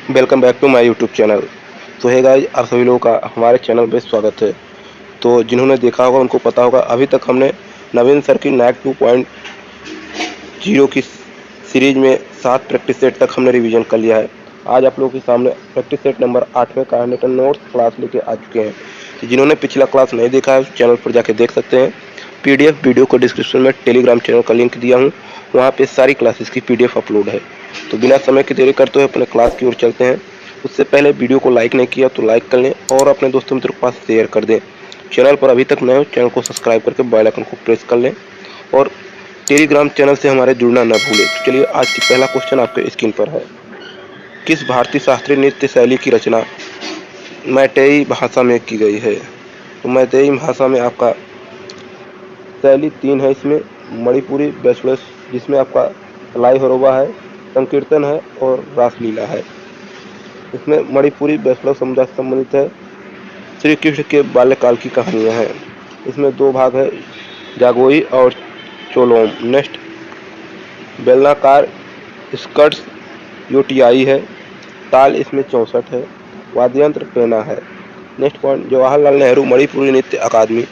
Welcome back to my YouTube channel. तो है guys, आप सभी लोगों का हमारे चैनल पे स्वागत है। तो जिन्होंने देखा होगा उनको पता होगा, अभी तक हमने नवीन सर की नैक 2.0 की सीरीज में 7 प्रैक्टिस सेट तक हमने रिवीजन कर लिया है। आज आप लोगों के सामने प्रैक्टिस सेट नंबर 8वें का हैंडरिटन नोट्स क्लास लेके आ चुके हैं। तो जिन्होंने पिछला क्लास नहीं देखा है उस चैनल पर जाके देख सकते हैं। पीडीएफ वीडियो को डिस्क्रिप्शन में टेलीग्राम चैनल का लिंक दिया हूँ, वहाँ पे सारी क्लासेस की पीडीएफ अपलोड है। तो बिना समय की देरी करते हुए अपने क्लास की ओर चलते हैं। उससे पहले वीडियो को लाइक नहीं किया तो लाइक कर लें और अपने दोस्तों मित्रों के पास शेयर कर दें। चैनल पर अभी तक नए हो, चैनल को सब्सक्राइब करके बेल आइकन को प्रेस कर लें और टेलीग्राम चैनल से हमारे जुड़ना न भूलें। तो चलिए, आज की पहला क्वेश्चन आपके स्क्रीन पर है। किस भारतीय शास्त्रीय नृत्य शैली की रचना मैतेई भाषा में की गई है? तो मैतेई भाषा में आपका शैली 3 है। इसमें मणिपुरी बैचलर्स, जिसमें आपका लाई हरोबा है, संकीर्तन है और रासलीला है। इसमें मणिपुरी बैचलर समुदाय से संबंधित है। श्री कृष्ण के बाल्यकाल की कहानियां हैं। इसमें 2 भाग है, जागोई और चोलोम। नेक्स्ट, बेलनाकार स्कर्ट्स यूटीआई है। ताल इसमें 64 है। वाद्ययंत्र पेना है। नेक्स्ट पॉइंट, जवाहरलाल नेहरू मणिपुरी नृत्य अकादमी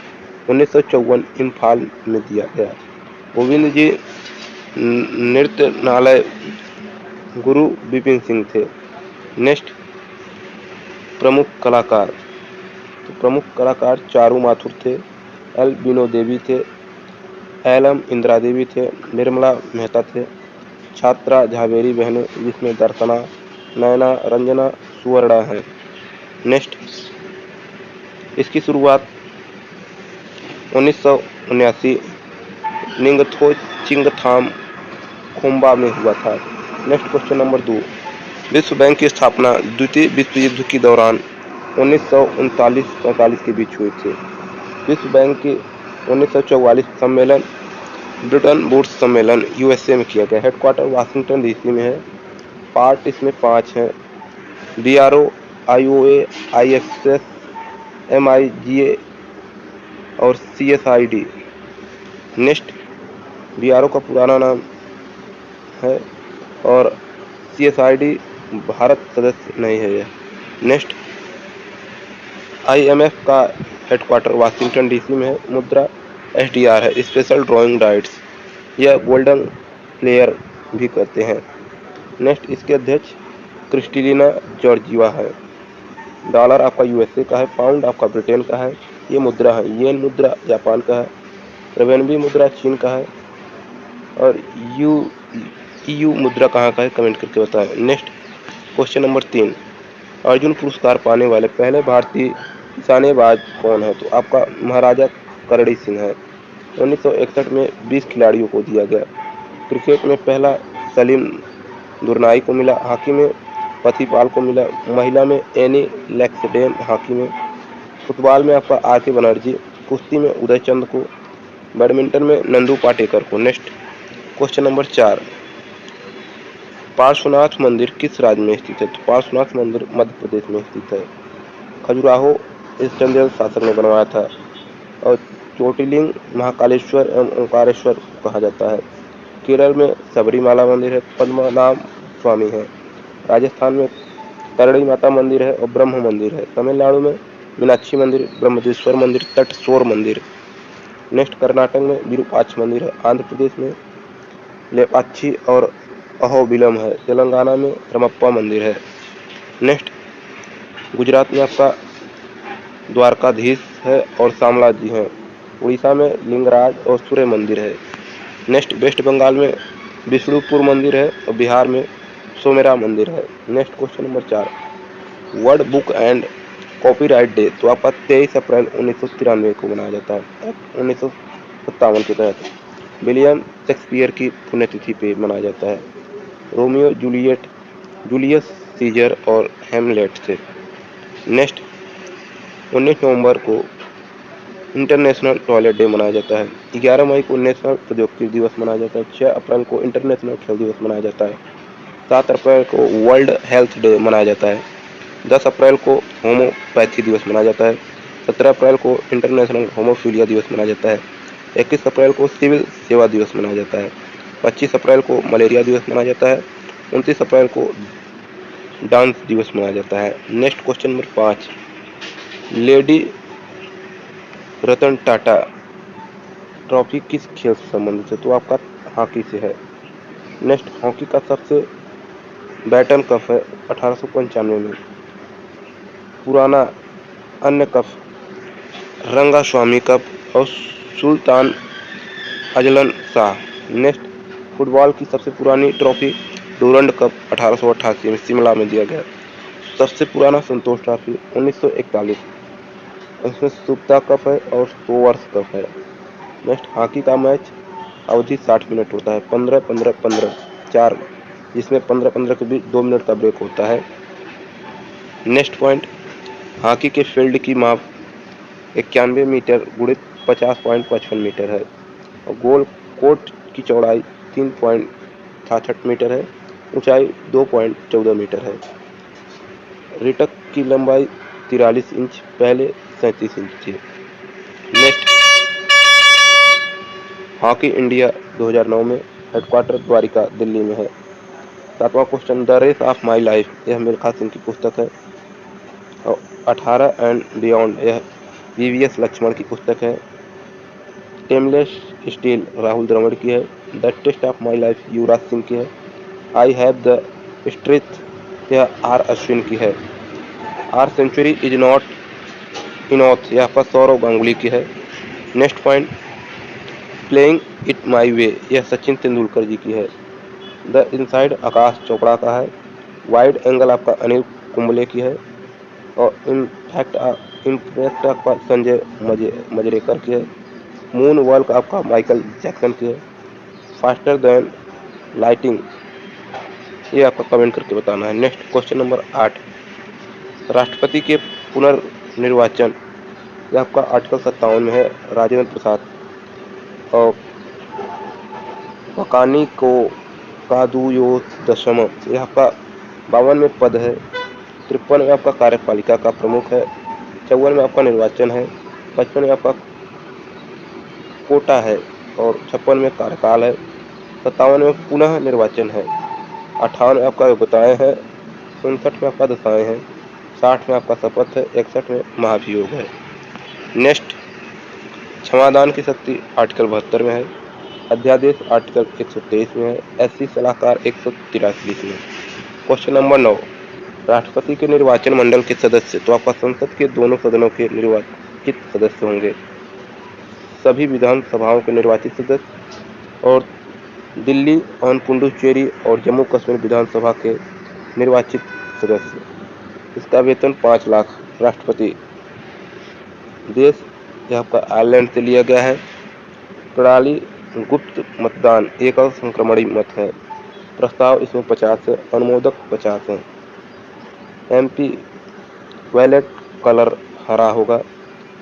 1954 इम्फाल में दिया गया। गोविंद जी नृत्यनालय गुरु बिपिन सिंह थे। नेक्स्ट, प्रमुख कलाकार। तो प्रमुख कलाकार चारू माथुर थे, एल बीनो देवी थे, एलएम इंदिरा देवी थे, निर्मला मेहता थे, छात्रा झावेरी बहनें, जिसमें दर्शना, नयना, रंजना, सुवर्णा हैं। नेक्स्ट, इसकी शुरुआत 1979 निंगथो चिंगथाम खोम्बा में हुआ था। नेक्स्ट क्वेश्चन नंबर 2, विश्व बैंक की स्थापना द्वितीय विश्व युद्ध के दौरान 1939-45 के बीच हुई थी। विश्व बैंक की 1944 सम्मेलन ब्रिटन वुड्स सम्मेलन यूएसए में किया गया। हेडक्वार्टर वाशिंगटन डीसी में है। पार्ट इसमें 5 हैं, बीआरओ, आईओए, आईएफएस, एमआईजीए और सीएसआईडी। नेक्स्ट, बीआरओ का पुराना नाम है और सीएसआईडी भारत सदस्य नहीं है यह। नेक्स्ट, आईएमएफ का हेडक्वार्टर वाशिंगटन डीसी में है। मुद्रा एसडीआर है, स्पेशल ड्राइंग राइट्स, यह गोल्डन प्लेयर भी कहते हैं। नेक्स्ट, इसके अध्यक्ष क्रिस्टलिना जॉर्जिवा है। डॉलर आपका यूएसए का है, पाउंड आपका ब्रिटेन का है। ये मुद्रा है, येन मुद्रा जापान का है, रेवेनबी मुद्रा चीन का है और ईयू मुद्रा कहाँ का है, कमेंट करके बताएं। नेक्स्ट क्वेश्चन नंबर 3, अर्जुन पुरस्कार पाने वाले पहले भारतीय निशानेबाज कौन है? तो आपका महाराजा करणी सिंह है। 1961 में 20 खिलाड़ियों को दिया गया। क्रिकेट में पहला सलीम दुरनाई को मिला, हॉकी में पथिपाल को मिला, महिला में एनी लैक्सडेन, हॉकी में। फुटबॉल में आपका आर के बनर्जी, कुश्ती में उदय चंद को, बैडमिंटन में नंदू पाटेकर को। नेक्स्ट क्वेश्चन नंबर 4, पार्श्वनाथ मंदिर किस राज्य में स्थित है? तो पार्श्वनाथ मंदिर मध्य प्रदेश में स्थित है। खजुराहो इस चंदेल शासक ने बनवाया था और चोटिलिंग महाकालेश्वर एवं ओंकारेश्वर कहा जाता है। केरल में सबरीमाला मंदिर है, पद्मनाभ स्वामी है। राजस्थान में करणी माता मंदिर है और ब्रह्म मंदिर है। तमिलनाडु में मीनाक्षी मंदिर, ब्रह्मदेश्वर मंदिर, तटसोर मंदिर। नेक्स्ट, कर्नाटक में विरूपाक्ष मंदिर है। आंध्र प्रदेश में लेपाक्षी और अहोबिलम है। तेलंगाना में रमप्पा मंदिर है। नेक्स्ट, गुजरात में आपका द्वारकाधीश है और शामलाजी हैं। उड़ीसा में लिंगराज और सूर्य मंदिर है। नेक्स्ट, वेस्ट बंगाल में विष्णुपुर मंदिर है और बिहार में सोमेरा मंदिर है। Next question number 4, world book and copyright day तो आपका 23 अप्रैल 1993 को मनाया जाता है। 1957 के तहत विलियम शेक्सपियर की पुण्यतिथि पे मनाया जाता है। रोमियो जूलियट, जूलियस सीजर और हेमलेट से। नेक्स्ट, 19 नवंबर को इंटरनेशनल टॉयलेट डे मनाया जाता है। 11 मई को नेशनल प्रौद्योगिकी दिवस मनाया जाता है। 6 अप्रैल को इंटरनेशनल खेल दिवस मनाया जाता है। 7 अप्रैल को वर्ल्ड हेल्थ डे मनाया जाता है। 10 अप्रैल को होम्योपैथी दिवस मनाया जाता है। 17 अप्रैल को इंटरनेशनल होमोफीलिया दिवस मनाया जाता है। 21 अप्रैल को सिविल सेवा दिवस मनाया जाता है। 25 अप्रैल को मलेरिया दिवस मनाया जाता है। 29 अप्रैल को डांस दिवस मनाया जाता है। Next question number 5, lady Ratan Tata trophy किस खेल से संबंधित है? तो आपका हॉकी से है। नेक्स्ट, हॉकी का सबसे बैटन कप है 1895 में। पुराना अन्य कप रंगास्वामी कप और Sultan Azlan Shah. Next, football की सबसे पुरानी ट्रॉफी डूरंड कप 1888 में शिमला में दिया गया। सबसे पुराना संतोष ट्रॉफी 1941, इसमें सुप्ता कप है और सोवर्स कप है। नेक्स्ट, हॉकी का मैच अवधि 60 मिनट होता है, 15-15-15 4, जिसमें 15-15 के बीच 2 मिनट का ब्रेक होता है। नेक्स्ट पॉइंट, हॉकी के फील्ड की माप 91 मीटर गुणित 50.55 मीटर है और गोल कोर्ट की चौड़ाई 3.66 मीटर है, ऊंचाई 2.14 मीटर है। रिटक की लंबाई 43 इंच, पहले 37 इंच थी। नेक्स्ट, हॉकी इंडिया 2009 में हेडक्वार्टर द्वारिका दिल्ली में है। 7वां question, the race of my life, यह मिल्खा सिंह की पुस्तक है। और 18 एंड बियॉन्ड, यह वीवीएस लक्ष्मण की पुस्तक है। टेमलेस स्टील राहुल द्रविड़ की है। The test of my life Yuvraj Singh की है। आई हैव द स्ट्रेंथ, यह आर अश्विन की है। A century is not enough, यह पर सौरव गांगुली की है। Next point, playing it my way, यह सचिन तेंदुलकर जी की है। द इनसाइड आकाश चोपड़ा का है। वाइड एंगल आपका अनिल कुंबले की है। और इम्पैक्ट आपका संजय मजरेकर की है। मून वॉक आपका माइकल जैक्सन की है। फास्टर देन लाइटिंग, ये आपका कमेंट करके बताना है। नेक्स्ट क्वेश्चन नंबर 8, राष्ट्रपति के पुनर्निर्वाचन, ये आपका आर्टिकल 57 में है, राजेंद्र प्रसाद। और वकानी को कादुयोदशम, यह आपका 52 में पद है। 53 में आपका कार्यपालिका का प्रमुख है। 54 में आपका निर्वाचन है। 55 में आपका कोटा है और 56 में कार्यकाल है। 57 में पुनः निर्वाचन है। 58 में आपका योग्यताएं है। 59 में आपका दशाएं हैं। 60 में आपका शपथ है। 61 में महाभियोग है। नेक्स्ट, क्षमादान की शक्ति आर्टिकल 72 में है। अध्यादेश आर्टिकल 123 में है। एससी सलाहकार 143 में। क्वेश्चन नंबर 9, राष्ट्रपति के निर्वाचन मंडल के सदस्य, तो आपका संसद के दोनों सदनों के निर्वाचित सदस्य होंगे। सभी विधानसभाओं के निर्वाचित सदस्य और दिल्ली और पुडुचेरी और जम्मू कश्मीर विधानसभा के निर्वाचित सदस्य। इसका वेतन 5 लाख। राष्ट्रपति देश, यह आपका आयरलैंड से लिया गया है। प्रणाली गुप्त मतदान, एकल संक्रमणी मत है। प्रस्ताव इसमें 50 है, अनुमोदक 50 हैं। एमपी वैलेट कलर हरा होगा।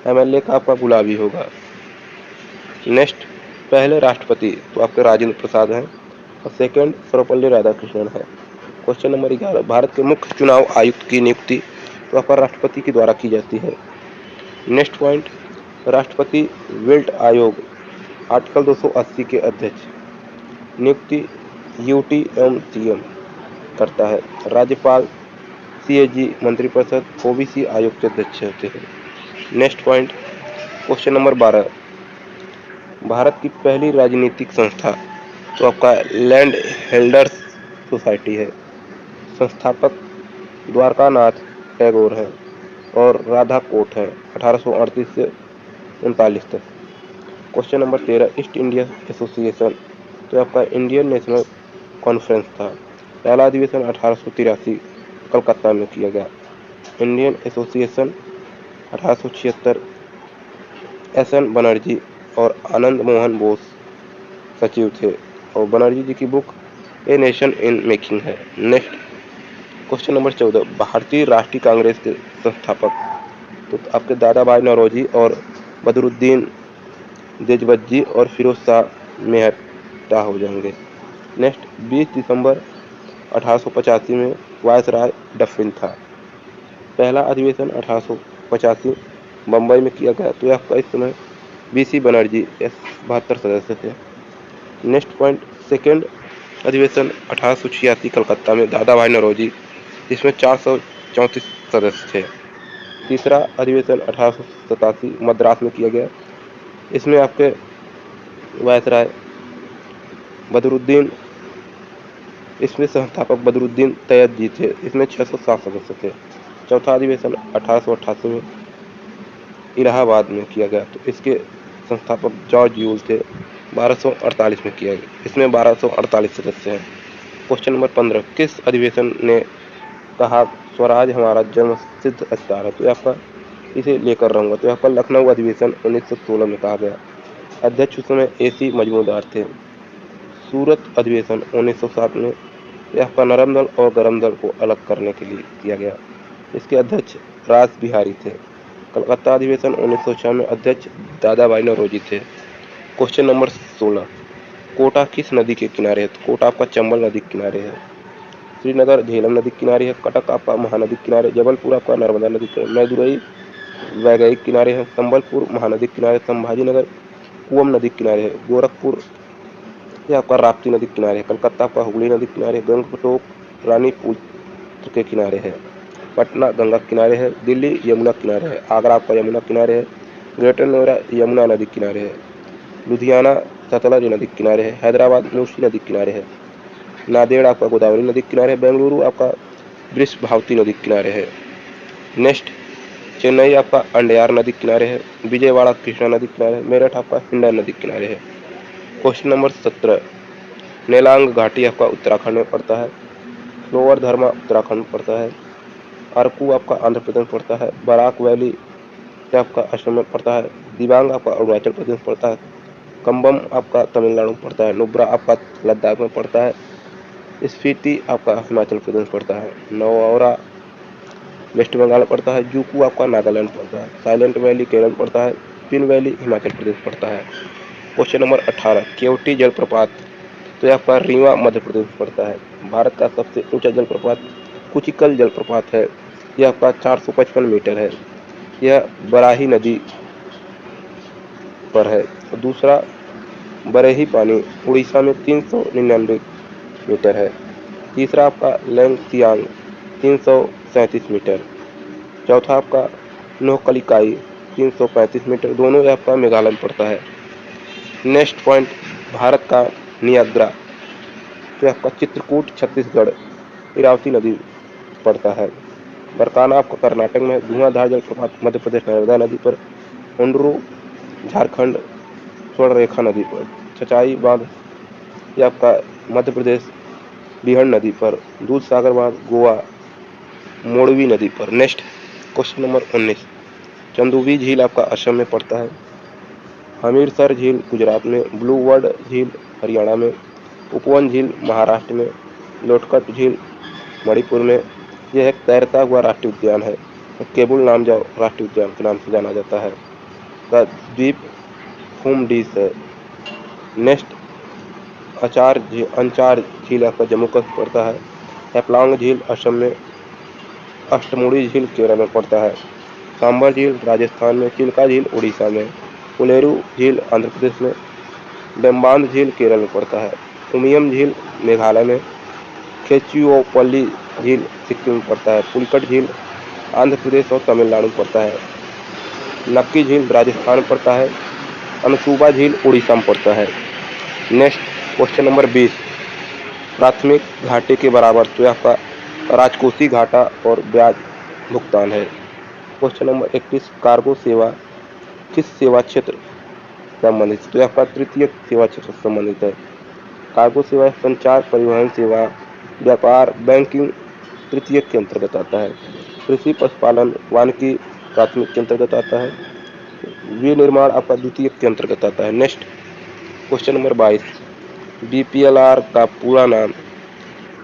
एमएलए का आपका गुलाबी होगा। नेक्स्ट, पहले राष्ट्रपति तो आपके राजेंद्र प्रसाद हैं और सेकंड सर्वपल्ली राधाकृष्णन है। क्वेश्चन नंबर 11, भारत के मुख्य चुनाव आयुक्त की नियुक्ति तो आपका राष्ट्रपति के द्वारा की जाती है। नेक्स्ट पॉइंट, राष्ट्रपति विल्ट आयोग आर्टिकल 280 के अध्यक्ष, नियुक्ति यूटीएम करता है। राज्यपाल सीएजी मंत्रिपरिषद ओबीसी आयोग के अध्यक्ष होते हैं। Next point, question number 12, Bharat की पहली राजनीतिक संस्था तो आपका लैंड हेल्डर्स सोसाइटी है। संस्थापक द्वारकानाथ टैगोर हैं और राधा कोट है। 1838 से 39 तक। Question number 13, east India association तो आपका इंडियन नेशनल कॉन्फ्रेंस था। पहला अधिवेशन 1883 कलकत्ता में किया गया। इंडियन एसोसिएशन 1876, एसएन बनर्जी और आनंद मोहन बोस सचिव थे और बनर्जी जी की book a nation in making है। नेक्स्ट क्वेश्चन नंबर 14, भारतीय राष्ट्रीय कांग्रेस के संस्थापक तो आपके दादा भाई नौरोजी और बदरुद्दीन देजबजी और फिरोज शाह मेहता हो जाएंगे। नेक्स्ट, 20 दिसंबर 1885 में वायसराय डफरिन था। पहला अधिवेशन 1885 बम्बई में किया गया तो आपका इस समय बीसी बनर्जी 72 सदस्य थे। नेक्स्ट पॉइंट, सेकेंड अधिवेशन 1886 कलकत्ता में दादा भाई नौरोजी इसमें 434 सदस्य थे। तीसरा अधिवेशन 1887 मद्रास में किया गया। इसमें आपके वायसराय बदरुद्दीन, इसमें संस्थापक बदरुद्दीन तैयबजी थे। इसमें 607 सदस्य थे। चौथा अधिवेशन 1888 में इलाहाबाद में किया गया, तो इसके संस्थापक जॉर्ज यूल थे। 1248 में किया गया। इसमें 1248 सदस्य हैं। क्वेश्चन नंबर 15, किस अधिवेशन ने कहा स्वराज हमारा जन्म सिद्ध अधिकार है? तो आपका इसे लेकर रहूंगा। तो आपका लखनऊ अधिवेशन 1916 में कहा गया। अध्यक्ष उस समय AC मजमूदार थे। सूरत अधिवेशन 1907 में आपका नरम दल और गरम दल को अलग करने के लिए किया गया। इसके अध्यक्ष रास बिहारी थे। कलकत्ता अधिवेशन 1906 में अध्यक्ष दादा भाई नौरोजी थे। क्वेश्चन नंबर 16, कोटा किस नदी के किनारे है? तो कोटा आपका चंबल नदी के किनारे है। श्रीनगर झेलम नदी के किनारे है। कटक आपका महानदी के किनारे। जबलपुर आपका नर्मदा नदी के किनारे। मैदुरई वैगई किनारे है। संबलपुर महानदी के किनारे। संभाजीनगर कुवम नदी के किनारे है। गोरखपुर ये आपका राप्ती नदी के किनारे है। कलकत्ता आपका हुगली नदी के किनारे। गंगटोक रानीपुर के किनारे है। पटना गंगा किनारे है। दिल्ली यमुना किनारे है। आगरा आपका यमुना किनारे है। ग्रेटर नोएडा यमुना नदी किनारे है। लुधियाना सतलज नदी किनारे है। हैदराबाद मूसी नदी किनारे है। नांदेड़ आपका गोदावरी नदी किनारे है। बेंगलुरु आपका वृषभावती नदी किनारे है। नेक्स्ट, चेन्नई आपका अंडयार नदी किनारे है। विजयवाड़ा कृष्णा नदी किनारे है। मेरठ आपका हिंडन नदी किनारे है। क्वेश्चन नंबर 17, नेलांग घाटी आपका उत्तराखंड में पड़ता है। लोअर धर्मा उत्तराखंड में पड़ता है। अरकू आपका आंध्र प्रदेश में पड़ता है। बराक वैली आपका असम में पड़ता है। दिबांग आपका अरुणाचल प्रदेश में पड़ता है। कंबम आपका तमिलनाडु में पड़ता है। नुब्रा आपका लद्दाख में पड़ता है। स्पीति आपका हिमाचल प्रदेश में पड़ता है। नौरा वेस्ट बंगाल में पड़ता है। जूकू आपका नागालैंड में पड़ता है। साइलेंट वैली केरल में पड़ता है। पिन वैली हिमाचल प्रदेश में पड़ता है। क्वेश्चन नंबर 18, केवटी जलप्रपात तो यह आपका रीवा मध्य प्रदेश में पड़ता है। भारत का सबसे ऊंचा जलप्रपात कुचिकल जलप्रपात है। यह आपका 455 मीटर है। यह बराही नदी पर है। दूसरा बरेही पानी उड़ीसा में 399 मीटर है। तीसरा आपका लैंगसियांग 337 मीटर। चौथा आपका नोहकलिकाई 335 मीटर। दोनों यह आपका मेघालय में पड़ता है। नेक्स्ट पॉइंट, भारत का नियाग्रा तो आपका चित्रकूट छत्तीसगढ़ इरावती नदी पड़ता है। बरकाना आपका कर्नाटक में। धुआंधार जलप्रपात मध्य प्रदेश नर्मदा नदी पर। हुंडरू झारखंड स्वर्णरेखा नदी पर। चचाई बांध ये आपका मध्य प्रदेश बिहड़ नदी पर। दूध सागर बांध गोवा मोड़वी नदी पर। नेक्स्ट क्वेश्चन नंबर 19, चंदुबी झील आपका असम में पड़ता है। हमीरसर झील गुजरात में। ब्लू वर्ड झील हरियाणा में। उपवन झील महाराष्ट्र में। लोटकट झील मणिपुर में। यह एक तैरता हुआ राष्ट्रीय उद्यान है। केबुल नामजाओ राष्ट्रीय उद्यान के नाम से जाना जाता है। का द्वीप फूमडीस है। नेक्स्ट, अंचार झील आपका जम्मू कश्मीर पड़ता है। हैपलांग झील असम में। अष्टमुड़ी झील केरल में पड़ता है। सांबर झील राजस्थान में। चिल्का झील उड़ीसा में। उलेरू झील आंध्र प्रदेश में। बेम्बांद झील केरल में पड़ता है। उमियम झील मेघालय में। खेचियोपल्ली झील सिक्किम में पड़ता है। पुलकट झील आंध्र प्रदेश और तमिलनाडु में पड़ता है। नक्की झील राजस्थान में पड़ता है। अनसुबा झील उड़ीसा में पड़ता है। नेक्स्ट क्वेश्चन नंबर 20, प्राथमिक घाटे के बराबर तो आपका राजकोषीय घाटा और ब्याज भुगतान है। क्वेश्चन नंबर 21, कार्गो सेवा किस सेवा क्षेत्र संबंधित? तो आपका तृतीय सेवा क्षेत्र संबंधित है। कार्गो सेवा संचार परिवहन सेवा व्यापार बैंकिंग तृतीय के अंतर्गत आता है। कृषि पशुपालन वानिकी प्राथमिक के अंतर्गत आता है। विनिर्माण आपका द्वितीय के अंतर्गत आता है। नेक्स्ट क्वेश्चन नंबर 22, BPLR का पूरा नाम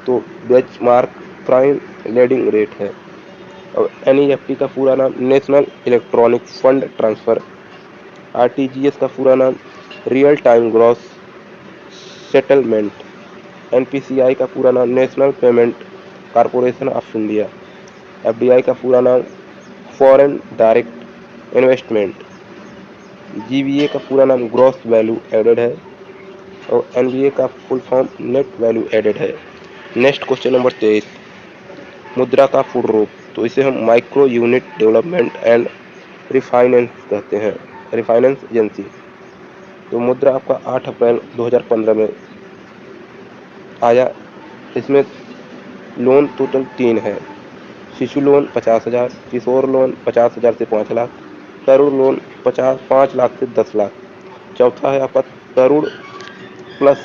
तो बेंचमार्क प्राइम लेंडिंग रेट है। और NEFT का पूरा नाम national electronic fund transfer. RTGS का पूरा नाम real time gross settlement. NPCI का पूरा नाम national payment corporation of India. FDI का पूरा नाम फॉरेन डायरेक्ट इन्वेस्टमेंट। GVA का पूरा नाम ग्रॉस वैल्यू एडेड है। और NBA का full form net value added है। नेक्स्ट क्वेश्चन नंबर 23, मुद्रा का पूर्ण रूप, तो इसे हम micro unit development and refinance कहते हैं, रिफाइनेंस एजेंसी। तो मुद्रा आपका 8 अप्रैल 2015 में आया। इसमें लोन टोटल 3 है। शिशु लोन 50,000, किशोर लोन 50,000 से 5 लाख, तरुण लोन 5 लाख से 10 लाख। चौथा है आपका तरुण प्लस,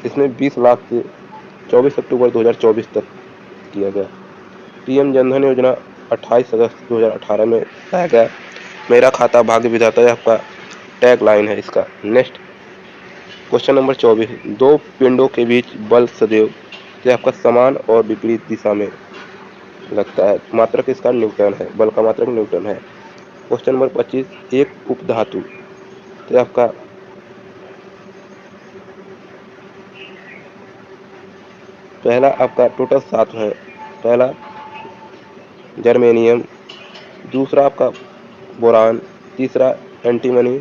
इसमें 20 लाख से 24 अक्टूबर 2024 तक किया गया। पीएम जनधन योजना 28 अगस्त 2018 में लाया गया। मेरा खाता भाग्य विधाता है आपका टैग लाइन है इसका। नेक्स्ट क्वेश्चन नंबर 24, दो पिंडों के बीच बल सदैव से आपका समान और विपरीत दिशा में लगता है। मात्रक इसका न्यूटन है, बल का मात्रक न्यूटन है। क्वेश्चन नंबर 25, एक उपधातु तो आपका पहला आपका टोटल 7 है। पहला जर्मेनियम, दूसरा आपका बोरान, तीसरा एंटीमनी,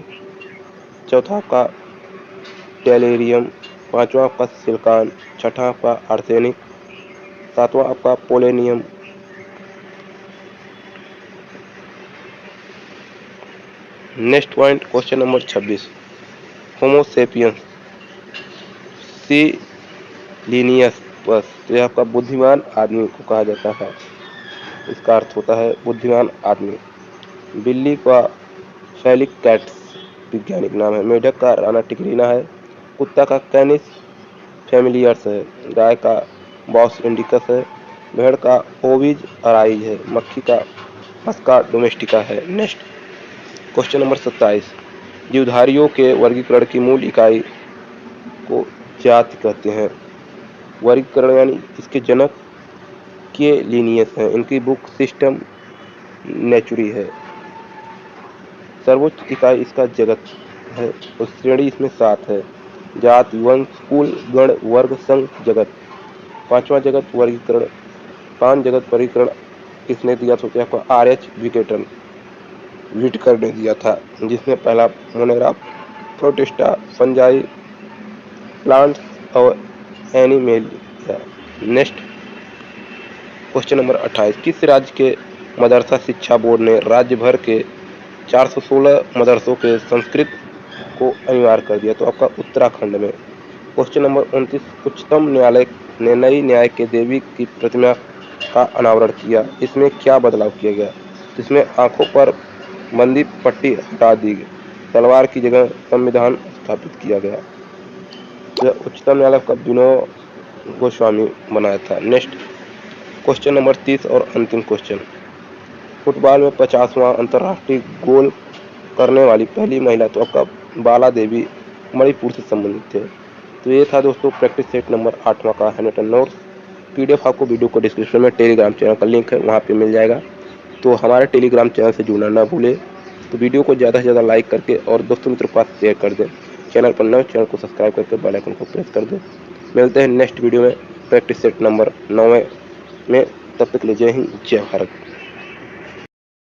चौथा आपका टेलेरियम, पांचवा आपका सिलिकॉन, छठा आपका आर्सेनिक, सातवां आपका polonium. Next point question number 26, homo sapiens C Linnaeus बस, तो यह आपका बुद्धिमान आदमी को कहा जाता है। इसका अर्थ होता है बुद्धिमान आदमी। बिल्ली का फेलिक कैट्स वैज्ञानिक नाम है। मेढक का राना टिग्रिना है। कुत्ता का कैनिस फैमिलियर्स है। गाय का बॉस इंडिकस है। भेड़ का ओविज अराइज है। मक्खी का मस्का डोमेस्टिका है। नेक्स्ट क्वेश्चन नंबर 27, जीवधारियों के वर्गीकरण की मूल इकाई को जाति कहते हैं। वर्गीकरण यानी इसके जनक के लीनियस हैं। इनकी बुक सिस्टम नेचुरी है। सर्वोच्च इकाई इसका जगत है और श्रेणी इसमें 7 है। जात, वंश, कुल, गण, वर्ग, संघ, जगत। पांचवा जगत वर्गीकरण, 5 जगत वर्गीकरण किसने दिया तो आपको आर.एच. विटकर ने दिया था, जिसमें पहला मोनेरा, प्रोटिस्टा, फंजाई, प्लांट्स और एनिमेलिया। नेक्स्ट क्वेश्चन नंबर 28, किस राज्य के मदरसा शिक्षा बोर्ड ने राज्य भर के 416 मदरसों के संस्कृत को अनिवार्य कर दिया? तो आपका उत्तराखंड में। क्वेश्चन नंबर 29, उच्चतम न्यायालय ने नई न्याय के देवी की प्रतिमा का अनावरण किया। इसमें क्या बदलाव किया गया? तो इसमें आंखों पर बंदी पट्टी हटा दी गई, तलवार की जगह संविधान स्थापित किया गया। तो उच्चतम न्यायालय का विनोद गोस्वामी बनाया था। नेक्स्ट क्वेश्चन नंबर 30 और अंतिम क्वेश्चन, फुटबॉल में 50वां अंतर्राष्ट्रीय गोल करने वाली पहली महिला तो आपका बाला देवी मणिपुर से संबंधित थे। तो ये था दोस्तों प्रैक्टिस सेट नंबर 8वां का हैंडरिटन नोट्स। पीडीएफ आपको वीडियो को डिस्क्रिप्शन में टेलीग्राम चैनल का लिंक है, वहाँ पे मिल जाएगा। तो हमारे टेलीग्राम चैनल से जुड़ना ना भूले। तो वीडियो को ज़्यादा से ज़्यादा लाइक करके और दोस्तों मित्रों के पास शेयर कर दें। चैनल पर नए चैनल को सब्सक्राइब करके बेल आइकन को प्रेस कर दें। मिलते हैं नेक्स्ट वीडियो में प्रैक्टिस सेट नंबर 9 में। तब तक के लिए जय हिंद, जय भारत।